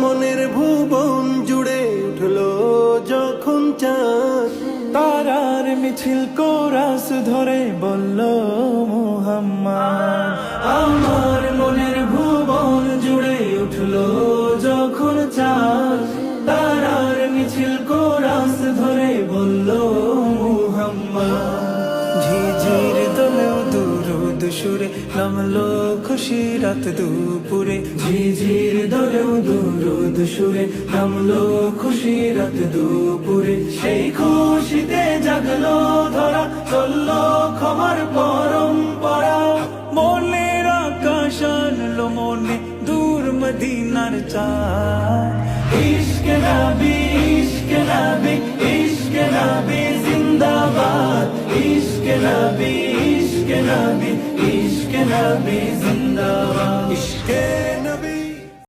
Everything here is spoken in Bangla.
মনের ভুবন জুড়ে উঠলো যখন চাঁদ, তারার মিছিল কোরাস ধরে বলল মুহাম্মদ। আমার মনের ভুবন জুড়ে উঠলো যখন চাঁদ, তারার মিছিল কোরাস ধরে বলল মুহাম্মদ। ঝিঝির দোলেও দুরুদ সুরে নামলো খুশি রাত দুপুরে, ঝিঝির দোলেও দুরুদ সুরে নামলো খুশি রাত দুপুরে। সেই খুশিতে জাগলো ধরা, চললো ক্ষমার পরম্পরা। মনের আকাশ আনলো মনে দূর মদিনার চাঁদ। ইশকে নবী, ইশকে নবী, ইশকে নবী জিন্দাবাদ। ইশকে নবী, ইশকে নবী, ইশকে নবী জিন্দাবাদ। ইশকে